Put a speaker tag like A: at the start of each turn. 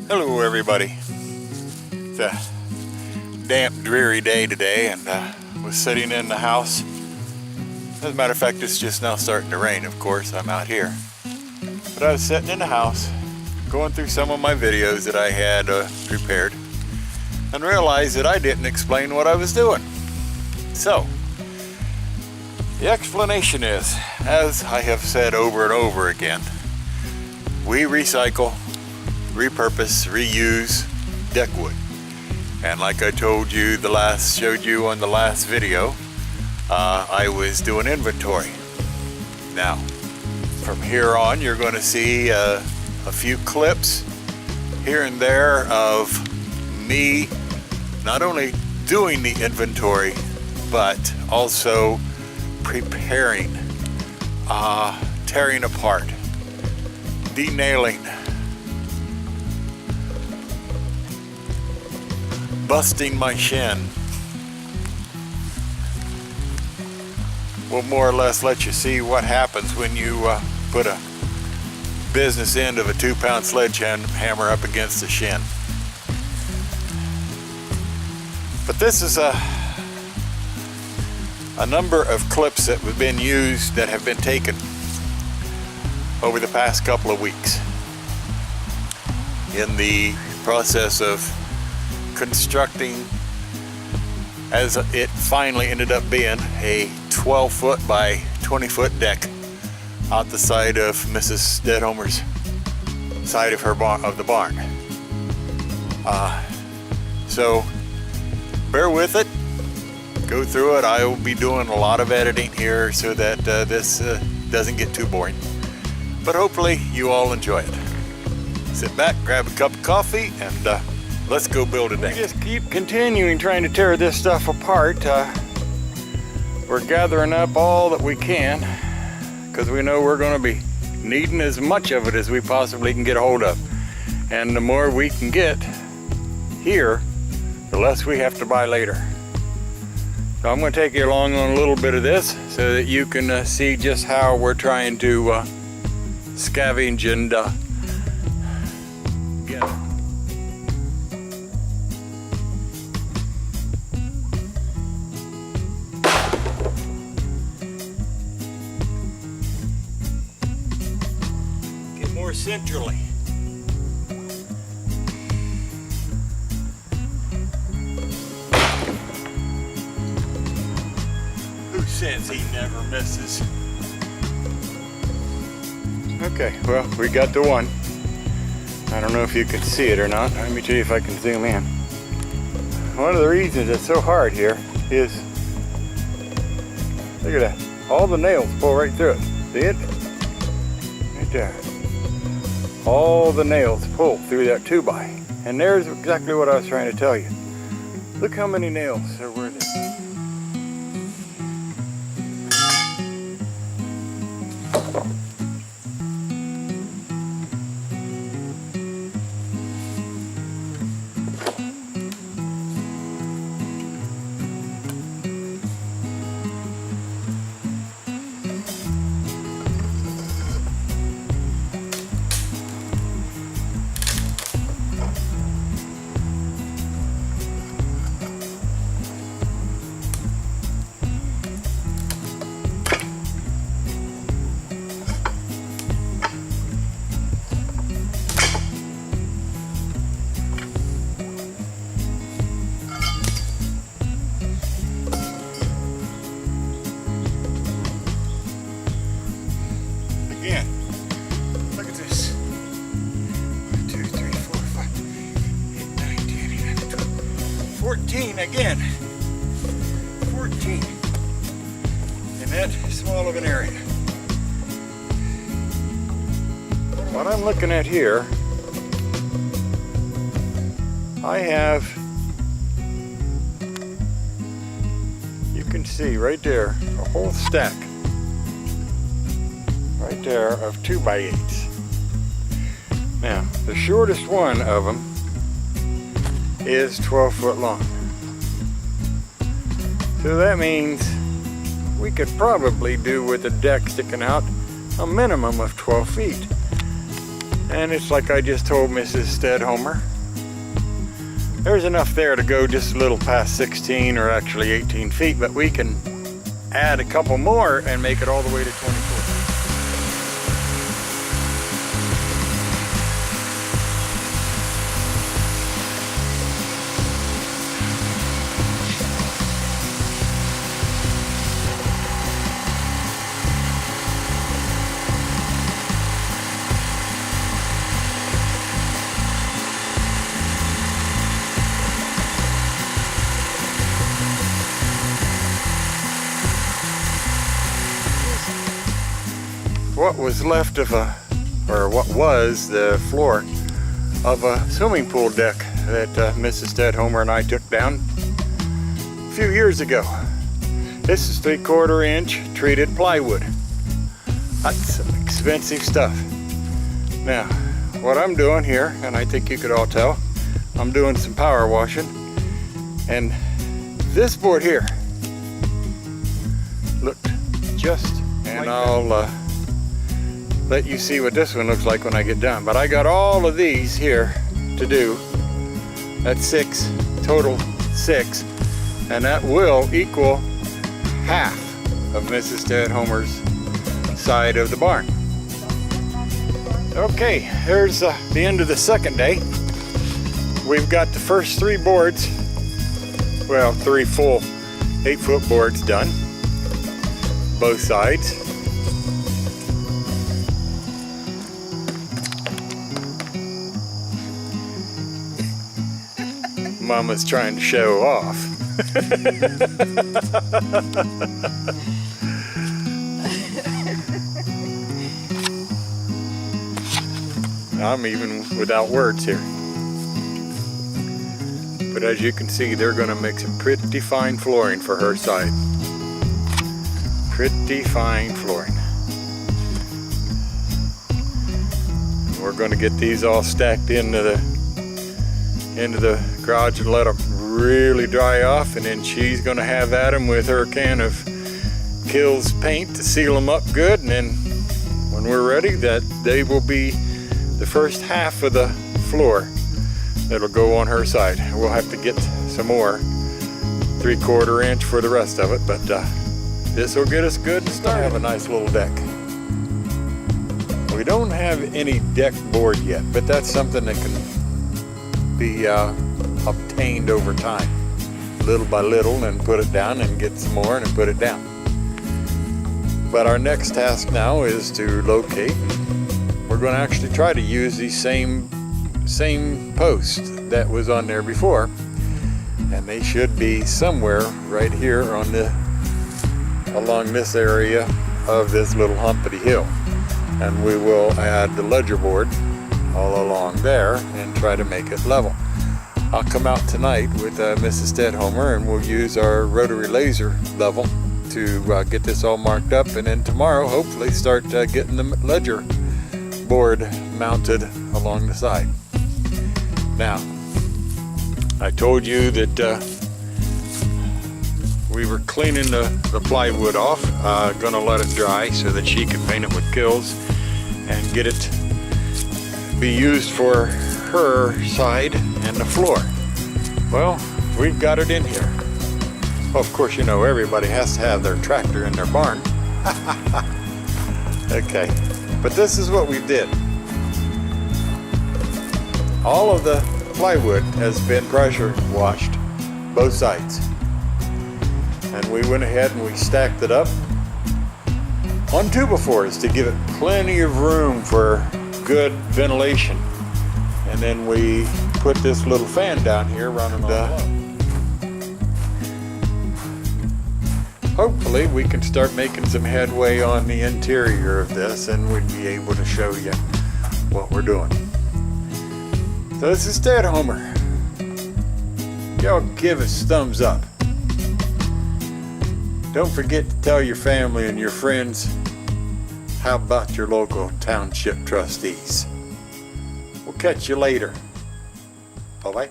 A: Hello everybody. It's a damp, dreary day today, and was sitting in the house. As a matter of fact, it's just now starting to rain, of course. I'm out here. But I was sitting in the house, going through some of my videos that I had prepared, and realized that I didn't explain what I was doing. So, the explanation is, as I have said over and over again, we recycle, repurpose, reuse deck wood. And like I told you showed you on the last video, I was doing inventory. Now, from here on, you're going to see a few clips here and there of me not only doing the inventory, but also preparing, tearing apart, denailing, busting my shin. We'll more or less let you see what happens when you put a business end of a 2-pound sledgehammer up against the shin. But this is a number of clips that have been used, that have been taken over the past couple of weeks in the process of constructing, as it finally ended up being, a 12-foot by 20-foot deck out the side of Mrs. Deadhomer's side of the barn. So bear with it, go through it. I will be doing a lot of editing here so that this doesn't get too boring. But hopefully you all enjoy it. Sit back, grab a cup of coffee, and let's go build a deck. We just keep continuing trying to tear this stuff apart. We're gathering up all that we can because we know we're going to be needing as much of it as we possibly can get a hold of. And the more we can get here, the less we have to buy later. So I'm going to take you along on a little bit of this so that you can see just how we're trying to scavenge and get it. Get more centrally. Who says he never misses? Okay, well, we got the one. I don't know if you can see it or not. Let me tell you if I can zoom in. One of the reasons it's so hard here is, look at that. All the nails pull right through it. See it? Right there. All the nails pull through that 2x. And there's exactly what I was trying to tell you. Look how many nails there were there. Again, look at this. 1, 2, 3, 4, 5, 8, 9, 10, 11, 12, 14 again. 14 in that small of an area. What I'm looking at here, I have, you can see right there, a whole stack right there of 2x8s. Now, the shortest one of them is 12 foot long. So that means we could probably do with the deck sticking out a minimum of 12 feet. And it's like I just told Mrs. Stedhomer. There's enough there to go just a little past 16 or actually 18 feet, but we can add a couple more and make it all the way to 24. What was left of what was the floor of a swimming pool deck that Mrs. Stedhomer and I took down a few years ago. This is 3/4 inch treated plywood. That's some expensive stuff. Now, what I'm doing here, and I think you could all tell, I'm doing some power washing, and this board here looked just, and I'll let you see what this one looks like when I get done. But I got all of these here to do. That's 6, total 6, and that will equal half of Mrs. Stedhomer's side of the barn. Okay, there's the end of the second day. We've got the first 3 boards, well, 3 full 8-foot boards done, both sides. Mama's trying to show off. I'm even without words here. But as you can see, they're going to make some pretty fine flooring for her side. Pretty fine flooring. We're going to get these all stacked into the garage and let them really dry off, and then she's going to have Adam with her can of Kills paint to seal them up good, and then when we're ready, that they will be the first half of the floor that'll go on her side. We'll have to get some more 3/4 inch for the rest of it, but this will get us good to start. Have a nice little deck. We don't have any deck board yet, but that's something that can be obtained over time, little by little, and put it down and get some more and put it down. But our next task now is to locate. We're going to actually try to use the same post that was on there before, and they should be somewhere right here on along this area of this little humpity hill, and we will add the ledger board all along there and try to make it level. I'll come out tonight with Mrs. Stedhomer, and we'll use our rotary laser level to get this all marked up, and then tomorrow hopefully start getting the ledger board mounted along the side. Now, I told you that we were cleaning the plywood off, gonna let it dry so that she can paint it with Kills and get it be used for her side and the floor. Well, we've got it in here. Well, of course, you know everybody has to have their tractor in their barn. Okay, but this is what we did. All of the plywood has been pressure washed, both sides. And we went ahead and we stacked it up on 2x4s to give it plenty of room for good ventilation. And then we put this little fan down here running hopefully we can start making some headway on the interior of this, and we'd be able to show you what we're doing. So this is Stedhomer. Y'all give us thumbs up. Don't forget to tell your family and your friends how about your local township trustees. We'll catch you later. Bye-bye.